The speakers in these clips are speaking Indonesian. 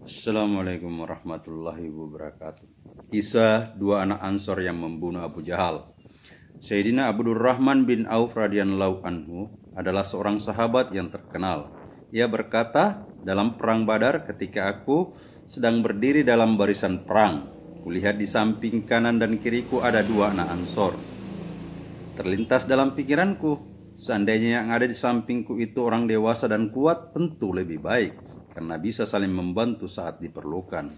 Assalamualaikum warahmatullahi wabarakatuh. Kisah dua anak Ansor yang membunuh Abu Jahal. Sayyidina Abdurrahman bin Auf radhiyallahu anhu adalah seorang sahabat yang terkenal. Ia berkata, dalam perang Badar ketika aku sedang berdiri dalam barisan perang, kulihat di samping kanan dan kiriku ada dua anak Ansor. Terlintas dalam pikiranku, seandainya yang ada di sampingku itu orang dewasa dan kuat, tentu lebih baik, karena bisa saling membantu saat diperlukan.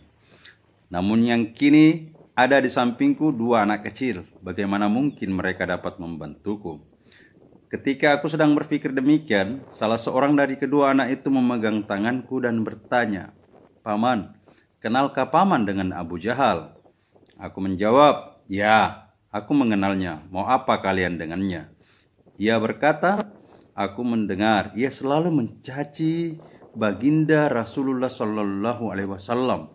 Namun yang kini ada di sampingku dua anak kecil, bagaimana mungkin mereka dapat membantuku? Ketika aku sedang berpikir demikian, salah seorang dari kedua anak itu memegang tanganku dan bertanya, "Paman, kenalkah paman dengan Abu Jahal?" Aku menjawab, "Ya, aku mengenalnya. Mau apa kalian dengannya?" Ia berkata, "Aku mendengar ia selalu mencaci baginda Rasulullah Shallallahu Alaihi Wasallam.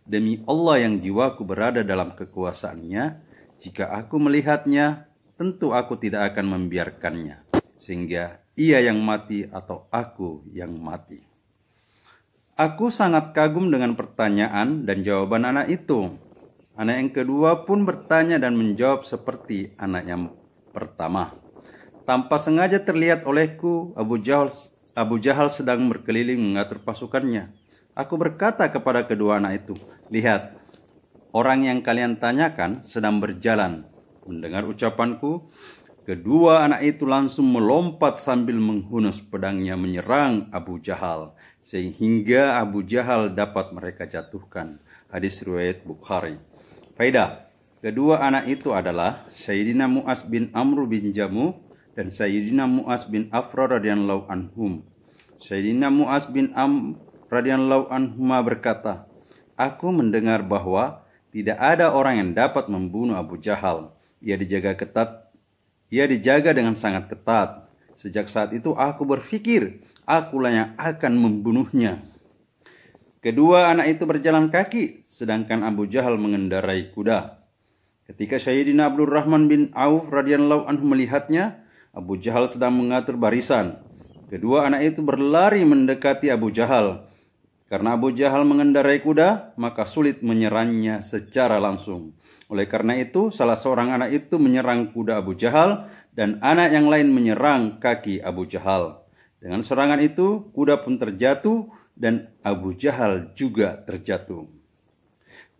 Demi Allah yang jiwaku berada dalam kekuasaannya, jika aku melihatnya, tentu aku tidak akan membiarkannya, sehingga ia yang mati atau aku yang mati." Aku sangat kagum dengan pertanyaan dan jawaban anak itu. Anak yang kedua pun bertanya dan menjawab seperti anak yang pertama. Tanpa sengaja terlihat olehku, Abu Jahal sedang berkeliling mengatur pasukannya. Aku berkata kepada kedua anak itu, "Lihat, orang yang kalian tanyakan sedang berjalan." Mendengar ucapanku, kedua anak itu langsung melompat sambil menghunus pedangnya menyerang Abu Jahal, sehingga Abu Jahal dapat mereka jatuhkan. Hadis riwayat Bukhari. Faedah, kedua anak itu adalah Sayyidina Mu'az bin Amr bin Jamuh dan Sayyidina Mu'az bin Afra radhiyallahu anhum. Sayyidina Mu'az bin Amr radhiyallahu anhuma berkata, "Aku mendengar bahwa tidak ada orang yang dapat membunuh Abu Jahal. Ia dijaga dengan sangat ketat. Sejak saat itu aku berpikir, akulah yang akan membunuhnya." Kedua anak itu berjalan kaki, sedangkan Abu Jahal mengendarai kuda. Ketika Sayyidina Abdurrahman bin Auf radhiyallahu anhu melihatnya, Abu Jahal sedang mengatur barisan. Kedua anak itu berlari mendekati Abu Jahal. Karena Abu Jahal mengendarai kuda, maka sulit menyerangnya secara langsung. Oleh karena itu, salah seorang anak itu menyerang kuda Abu Jahal dan anak yang lain menyerang kaki Abu Jahal. Dengan serangan itu, kuda pun terjatuh dan Abu Jahal juga terjatuh.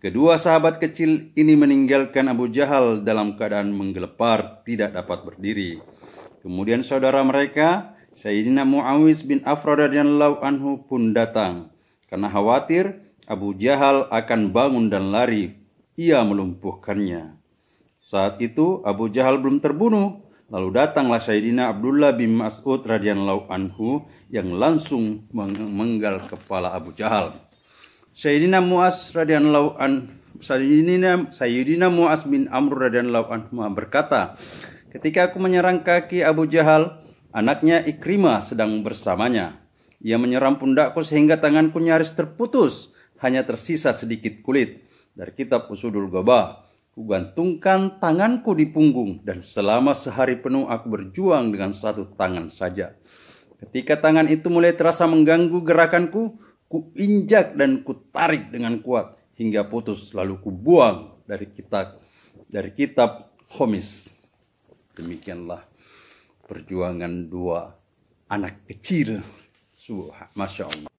Kedua sahabat kecil ini meninggalkan Abu Jahal dalam keadaan menggelepar, tidak dapat berdiri. Kemudian saudara mereka, Sayyidina Muawiz bin Afra radhiyallahu anhu pun datang. Karena khawatir Abu Jahal akan bangun dan lari, ia melumpuhkannya. Saat itu Abu Jahal belum terbunuh. Lalu datanglah Sayyidina Abdullah bin Mas'ud radhiyallahu anhu yang langsung memenggal kepala Abu Jahal. Sayyidina Mu'az bin Amr radhiyallahu anhu berkata, "Ketika aku menyerang kaki Abu Jahal, anaknya Ikrimah sedang bersamanya. Ia menyerang pundakku sehingga tanganku nyaris terputus, hanya tersisa sedikit kulit." Dari kitab Usudul Ghabah. Kugantungkan tanganku di punggung dan selama sehari penuh aku berjuang dengan satu tangan saja. Ketika tangan itu mulai terasa mengganggu gerakanku, kuinjak dan kutarik dengan kuat hingga putus, lalu kubuang dari kitab Khomis. Demikianlah perjuangan dua anak kecil. Masya Allah.